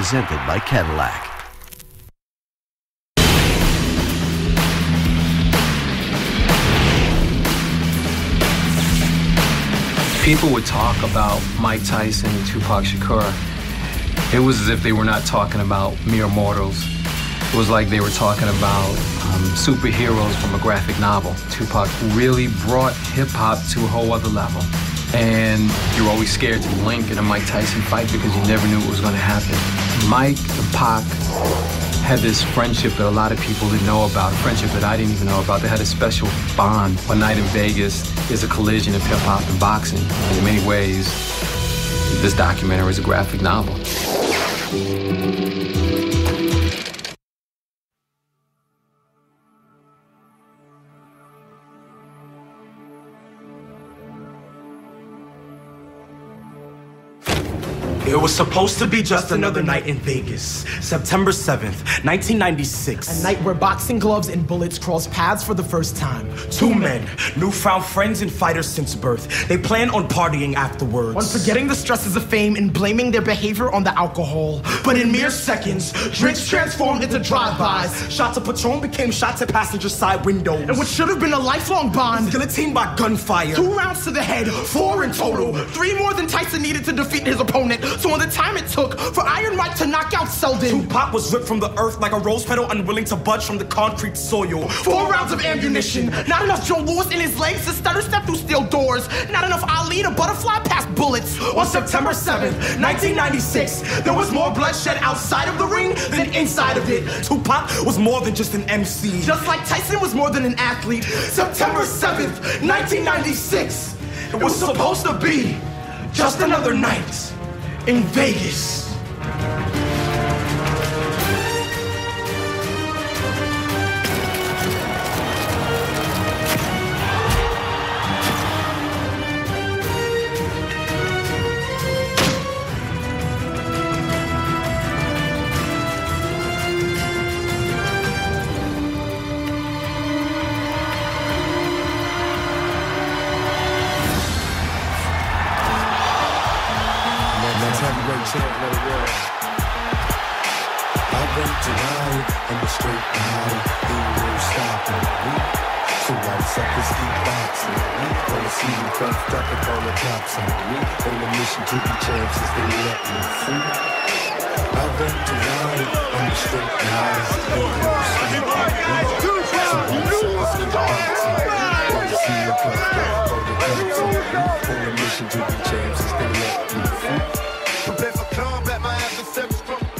presented by Cadillac. People would talk about Mike Tyson and Tupac Shakur. It was as if they were not talking about mere mortals. It was like they were talking about superheroes from a graphic novel. Tupac really brought hip-hop to a whole other level. And you're always scared to blink in a Mike Tyson fight because you never knew what was going to happen. Mike and Pac had this friendship that a lot of people didn't know about, a friendship that I didn't even know about. They had a special bond. One night in Vegas is a collision of hip-hop and boxing. And in many ways, this documentary is a graphic novel. It was supposed to be just another night in Vegas. September 7th, 1996. A night where boxing gloves and bullets crossed paths for the first time. Two men, newfound friends and fighters since birth. They plan on partying afterwards. On forgetting the stresses of fame and blaming their behavior on the alcohol. But in mere seconds, drinks transformed into drive-bys. Shots of Patron became shots at passenger side windows. And what should have been a lifelong bond, guillotined by gunfire. 2 rounds to the head, 4 in total. 3 more than Tyson needed to defeat his opponent. So on the time it took for Iron Mike to knock out Seldon, Tupac was ripped from the earth like a rose petal, unwilling to budge from the concrete soil. 4 rounds of ammunition. Not enough Joe Louis in his legs to stutter step through steel doors. Not enough Ali to butterfly past bullets. On September 7th, 1996, there was more bloodshed outside of the ring than inside of it. Tupac was more than just an MC. Just like Tyson was more than an athlete. September 7th, 1996. It was supposed to be just another night in Vegas.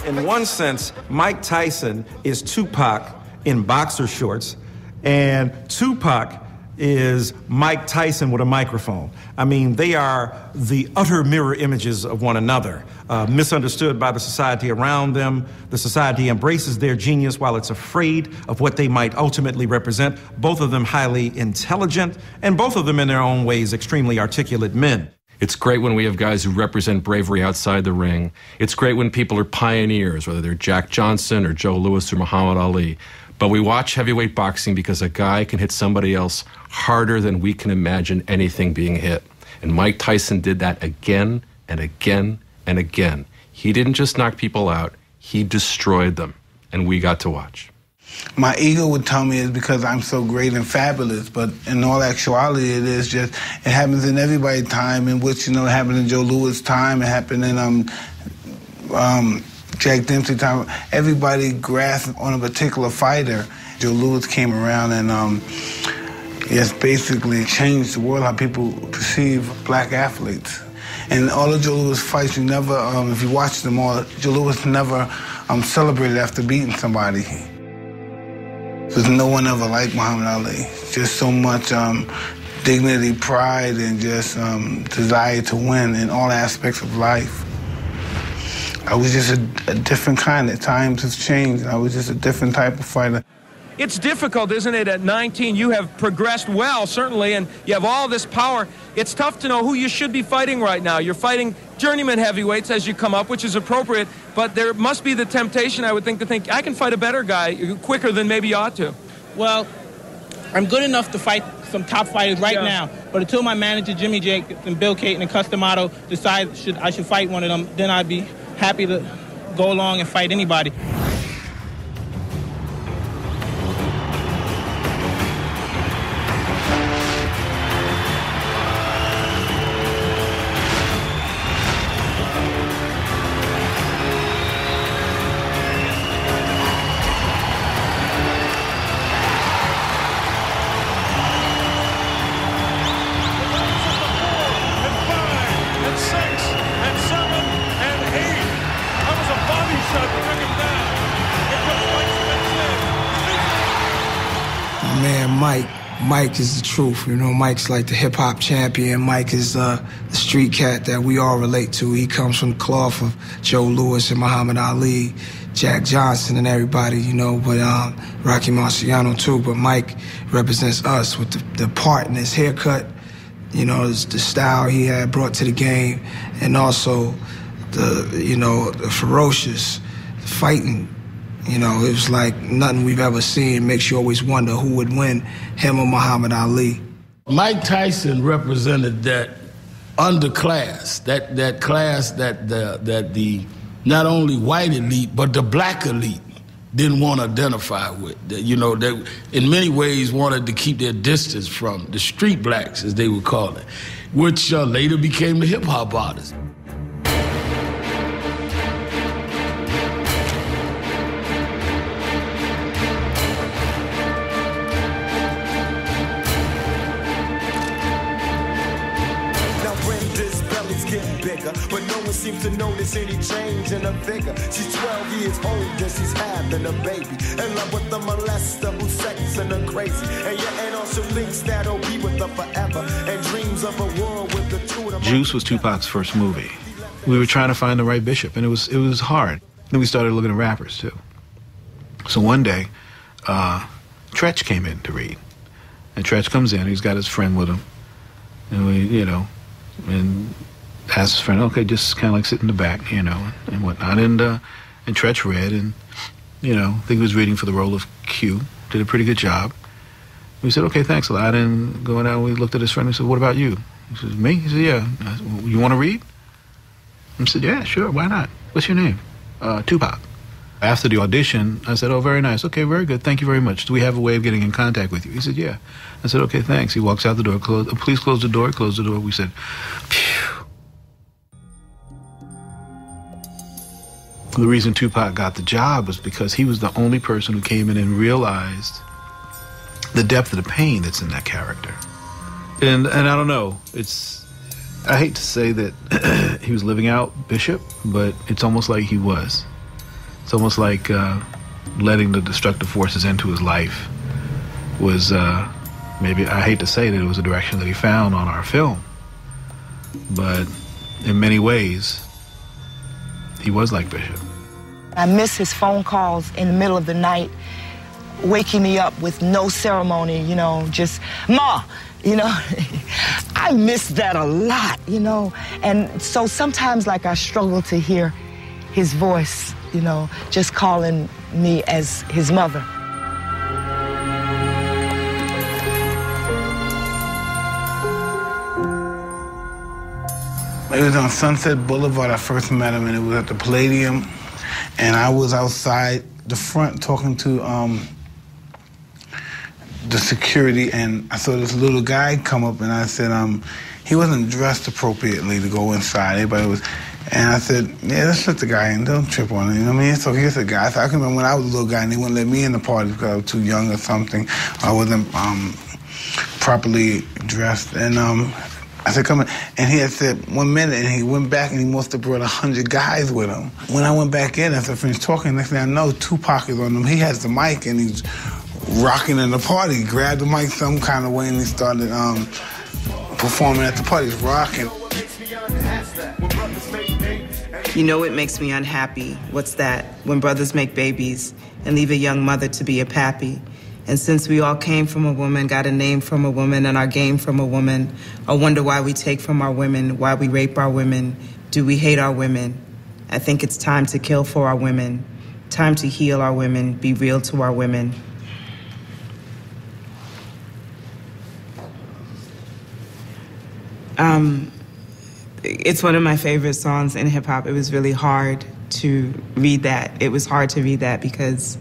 In one sense, Mike Tyson is Tupac in boxer shorts, and Tupac is Mike Tyson with a microphone. I mean, they are the utter mirror images of one another. Misunderstood by the society around them, the society embraces their genius while it's afraid of what they might ultimately represent. Both of them highly intelligent, and both of them in their own ways extremely articulate men. It's great when we have guys who represent bravery outside the ring. It's great when people are pioneers, whether they're Jack Johnson or Joe Louis or Muhammad Ali. But we watch heavyweight boxing because a guy can hit somebody else harder than we can imagine anything being hit. And Mike Tyson did that again and again and again. He didn't just knock people out, he destroyed them. And we got to watch. My ego would tell me it's because I'm so great and fabulous, but in all actuality, it is just, it happens in everybody's time, in which, it happened in Joe Louis' time, it happened in Jack Dempsey time. Everybody grasped on a particular fighter. Joe Louis came around and just basically changed the world, how people perceive black athletes. And all of Joe Louis' fights, you never, if you watch them all, Joe Louis never celebrated after beating somebody. Because no one ever liked Muhammad Ali. Just so much dignity, pride, and just desire to win in all aspects of life. I was just a different kind. At times have changed. I was just a different type of fighter. It's difficult, isn't it? At 19, you have progressed well, certainly, and you have all this power. It's tough to know who you should be fighting right now. You're fighting journeyman heavyweights as you come up, which is appropriate, but there must be the temptation, I would think, to think, I can fight a better guy quicker than maybe you ought to. Well, I'm good enough to fight some top fighters right now, but until my manager, Jimmy Jake, and Bill Caton and Customato decide I should fight one of them, then I'd be happy to go along and fight anybody. Mike is the truth. You know, Mike's like the hip-hop champion. Mike is the street cat that we all relate to. He comes from the cloth of Joe Louis and Muhammad Ali, Jack Johnson and everybody, you know, but Rocky Marciano too. But Mike represents us with the part in his haircut, you know, the style he had brought to the game, and also the ferocious fighting. You know, it was like nothing we've ever seen. Makes you always wonder who would win, him or Muhammad Ali. Mike Tyson represented that underclass, that class that the not only white elite, but the black elite didn't want to identify with. You know, they in many ways wanted to keep their distance from the street blacks, as they would call it, which later became the hip-hop artists. But no one seems to notice any change in her figure. She's 12 years old and she's having a baby. In love with the molester who's sexing her crazy. And your aunt also thinks that'll be with her forever. And dreams of a world with the two of them. Juice was Tupac's first movie. We were trying to find the right bishop, and it was hard. Then we started looking at rappers too. So one day, Tretch came in to read. And Tretch comes in, he's got his friend with him. And we, you know, and asked his friend, okay, just kind of like sit in the back, you know, and whatnot. And Tretch read, and, you know, I think he was reading for the role of Q. Did a pretty good job. We said, okay, thanks a lot. And going out, we looked at his friend and said, what about you? He said, me? He said, yeah. I said, well, you want to read? I said, yeah, sure, why not? What's your name? Tupac. After the audition, I said, oh, very nice. Okay, very good. Thank you very much. Do we have a way of getting in contact with you? He said, yeah. I said, okay, thanks. He walks out the door. Please close the door. Close the door. We said, phew. The reason Tupac got the job was because he was the only person who came in and realized the depth of the pain that's in that character. And I don't know, I hate to say that he was living out Bishop, but it's almost like he was. It's almost like letting the destructive forces into his life was maybe, I hate to say that it was a direction that he found on our film, but in many ways, he was like Bishop. I miss his phone calls in the middle of the night, waking me up with no ceremony, you know, just, Ma, you know. I miss that a lot, you know. And so sometimes, like, I struggle to hear his voice, you know, just calling me as his mother. It was on Sunset Boulevard. I first met him, and it was at the Palladium. And I was outside the front talking to the security, and I saw this little guy come up, and I said, he wasn't dressed appropriately to go inside. Everybody was, and I said, yeah, let's let the guy in. Don't trip on it. You know what I mean? So here's the guy. So I can remember when I was a little guy, and they wouldn't let me in the party because I was too young or something. I wasn't properly dressed, and I said, come in. And he had said 1 minute, and he went back, and he must have brought 100 guys with him. When I went back in, as I finished talking, next thing I know, Tupac is on him. He has the mic, and he's rocking in the party. He grabbed the mic some kind of way, and he started performing at the party. He's rocking. You know it makes me unhappy. What's that? When brothers make babies and leave a young mother to be a pappy. And since we all came from a woman, got a name from a woman, and our game from a woman, I wonder why we take from our women, why we rape our women. Do we hate our women? I think it's time to kill for our women. Time to heal our women, be real to our women. It's one of my favorite songs in hip-hop. It was really hard to read that. It was hard to read that because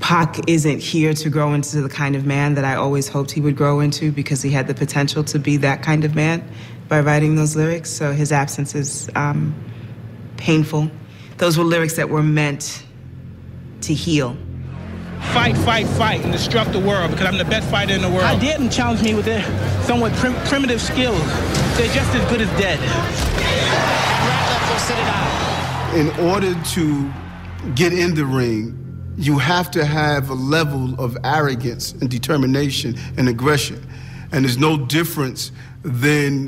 Pac isn't here to grow into the kind of man that I always hoped he would grow into, because he had the potential to be that kind of man by writing those lyrics. So his absence is painful. Those were lyrics that were meant to heal. Fight, fight, fight, and destruct the world, because I'm the best fighter in the world. I didn't challenge me with their somewhat primitive skills. They're just as good as dead. In order to get in the ring, you have to have a level of arrogance and determination and aggression. And there's no difference than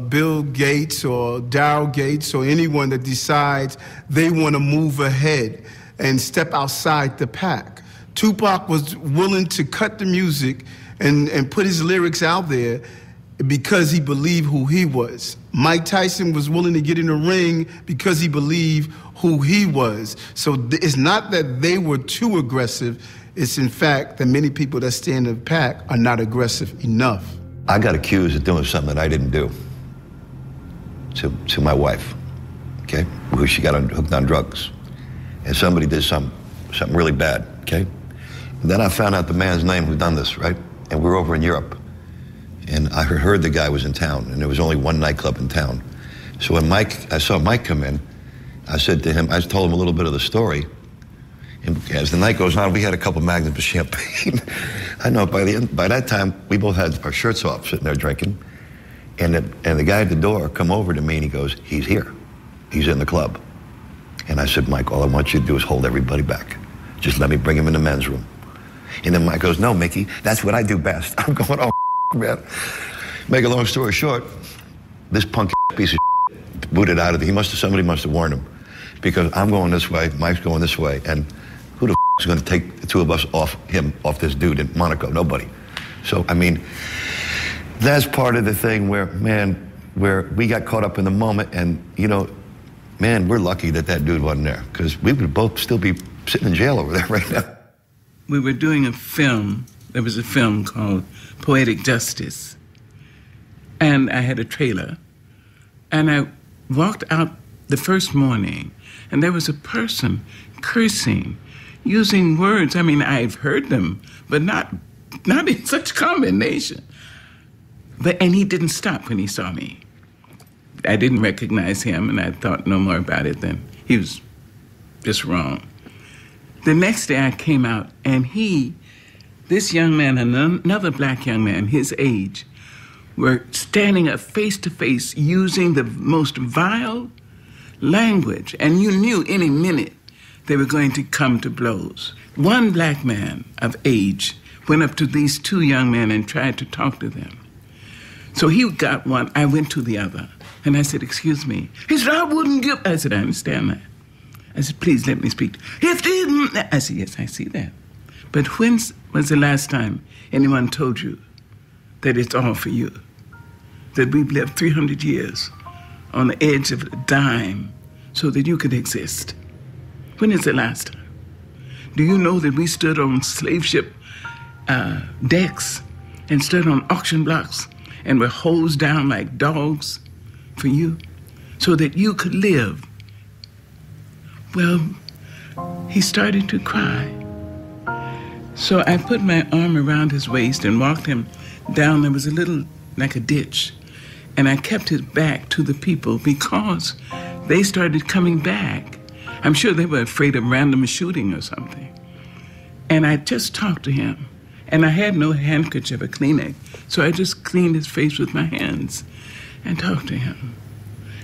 Bill Gates or Daryl Gates or anyone that decides they want to move ahead and step outside the pack. Tupac was willing to cut the music and put his lyrics out there because he believed who he was. Mike Tyson was willing to get in the ring because he believed who he was. So it's not that they were too aggressive. It's in fact that many people that stay in the pack are not aggressive enough. I got accused of doing something that I didn't do to my wife, okay? Who she got hooked on drugs. And somebody did something really bad, okay? And then I found out the man's name who done this, right? And we were over in Europe. And I heard the guy was in town, and there was only one nightclub in town. So when I saw Mike come in, I said to him, I told him a little bit of the story. And as the night goes on, we had a couple magnums of champagne. I know by that time, we both had our shirts off, sitting there drinking. And the guy at the door come over to me and he goes, he's here. He's in the club. And I said, Mike, all I want you to do is hold everybody back. Just let me bring him in the men's room. And then Mike goes, no, Mickey, that's what I do best. I'm going, oh, man. Make a long story short, this punk piece of booted out of it. Somebody must have warned him. Because I'm going this way, Mike's going this way, and who the is going to take the two of us off this dude in Monaco? Nobody. So, I mean, that's part of the thing where we got caught up in the moment, and, you know, man, we're lucky that dude wasn't there, because we would both still be sitting in jail over there right now. We were doing a film. There was a film called Poetic Justice. And I had a trailer. And I walked out the first morning, and there was a person cursing, using words. I mean, I've heard them, but not in such combination. And he didn't stop when he saw me. I didn't recognize him, and I thought no more about it than he was just wrong. The next day I came out, and this young man and another black young man, his age, were standing up face to face using the most vile language, and you knew any minute they were going to come to blows. One black man of age went up to these two young men and tried to talk to them. So he got one, I went to the other, and I said, excuse me. He said, I wouldn't give. I said, I understand that. I said, please let me speak. I said, yes, I see that. But when was the last time anyone told you that it's all for you? That we've lived 300 years on the edge of a dime so that you could exist? When is the last time? Do you know that we stood on slave ship decks and stood on auction blocks and were hosed down like dogs for you so that you could live? Well, he started to cry. So I put my arm around his waist and walked him down. There was a little, like a ditch. And I kept his back to the people because they started coming back. I'm sure they were afraid of random shooting or something. And I just talked to him. And I had no handkerchief or Kleenex, so I just cleaned his face with my hands and talked to him.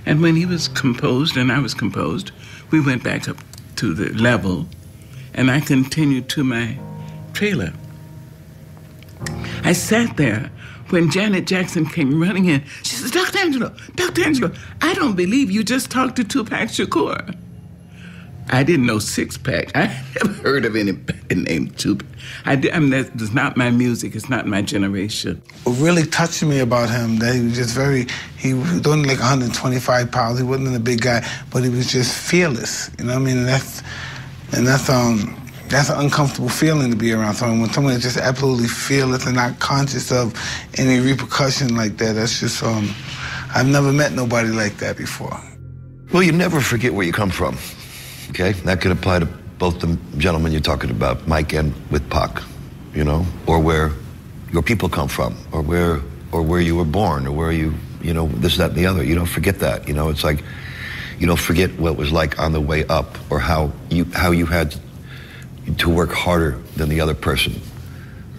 And when he was composed and I was composed, we went back up to the level, and I continued to my trailer. I sat there when Janet Jackson came running in. She said, Dr. Angelo, I don't believe you just talked to Tupac Shakur. I didn't know Six Pack. I never heard of anybody named Tupac. That's not my music. It's not my generation. What really touched me about him, that he was just he was only like 125 pounds. He wasn't a big guy, but he was just fearless. You know what I mean? And that's an uncomfortable feeling to be around someone. When someone is just absolutely fearless and not conscious of any repercussion like that, that's just, I've never met nobody like that before. Well, you never forget where you come from, okay? That could apply to both the gentlemen you're talking about, Mike and with Pac, you know, or where your people come from, or where you were born, or where you know, this, that, and the other. You don't forget that, you know? It's like, you don't forget what it was like on the way up, or how you had to work harder than the other person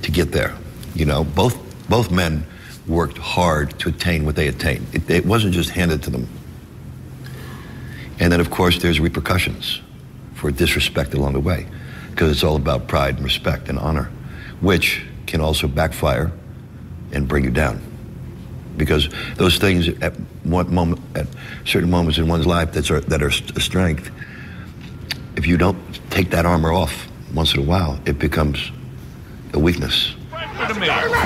to get there, you know? Both men worked hard to attain what they attained. It wasn't just handed to them. And then, of course, there's repercussions for disrespect along the way, because it's all about pride and respect and honor, which can also backfire and bring you down. Because those things at certain moments in one's life that are a strength, if you don't take that armor off once in a while, it becomes a weakness.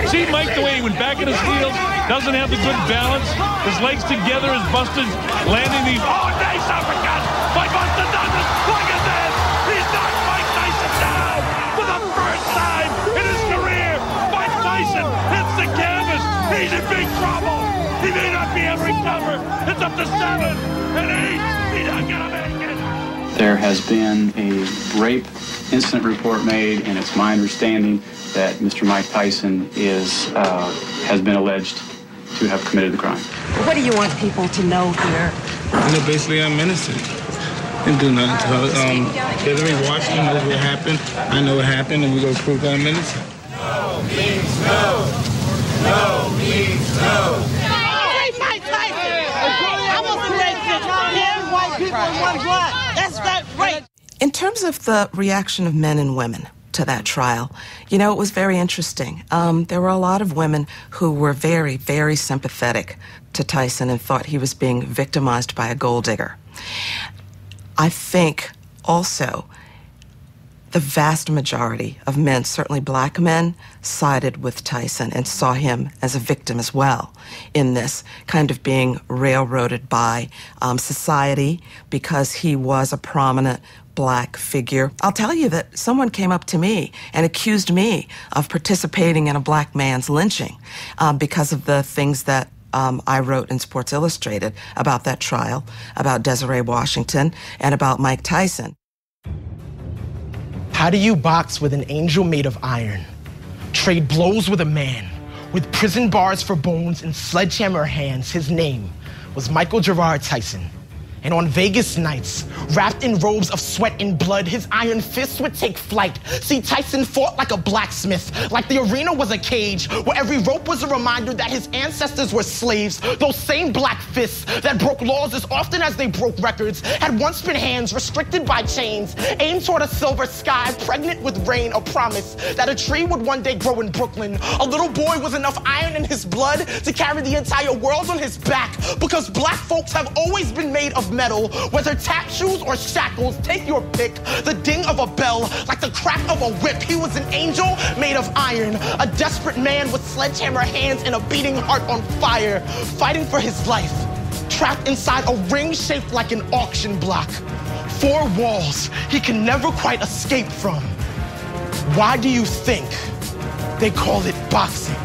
See Mike the way he went back in his heels, doesn't have the good balance, his legs together, his Buster landing these, oh, nice uppercut by Buster Douglas. Look at this, he's knocked Mike Tyson down for the first time in his career. Mike Tyson hits the canvas, he's in big trouble. He may not be able to recover. It's up to 7 and 8, he's not gonna make it. There has been a rape incident report made, and it's my understanding that Mr. Mike Tyson has been alleged to have committed the crime. What do you want people to know here? You know, basically, I'm innocent. Didn't do nothing to her. Everybody watching knows what happened. I know what happened, and we're going to prove that I'm innocent. No means no. No means no. Hey, Mike Tyson! I was racist. 10 white people and 1 black. That's that rape. In terms of the reaction of men and women to that trial, you know, it was very interesting. There were a lot of women who were very, very sympathetic to Tyson and thought he was being victimized by a gold digger. I think also the vast majority of men, certainly black men, sided with Tyson and saw him as a victim as well in this, kind of being railroaded by society because he was a prominent black figure. I'll tell you that someone came up to me and accused me of participating in a black man's lynching because of the things that I wrote in Sports Illustrated about that trial, about Desiree Washington, and about Mike Tyson. How do you box with an angel made of iron? Trade blows with a man with prison bars for bones and sledgehammer hands. His name was Michael Gerard Tyson. And on Vegas nights, wrapped in robes of sweat and blood, his iron fists would take flight. See, Tyson fought like a blacksmith, like the arena was a cage, where every rope was a reminder that his ancestors were slaves. Those same black fists that broke laws as often as they broke records had once been hands restricted by chains, aimed toward a silver sky, pregnant with rain, a promise that a tree would one day grow in Brooklyn. A little boy with enough iron in his blood to carry the entire world on his back, because black folks have always been made of metal, whether tap shoes or shackles, take your pick. The ding of a bell, like the crack of a whip. He was an angel made of iron, a desperate man with sledgehammer hands and a beating heart on fire, fighting for his life, trapped inside a ring shaped like an auction block. 4 walls he can never quite escape from. Why do you think they call it boxing?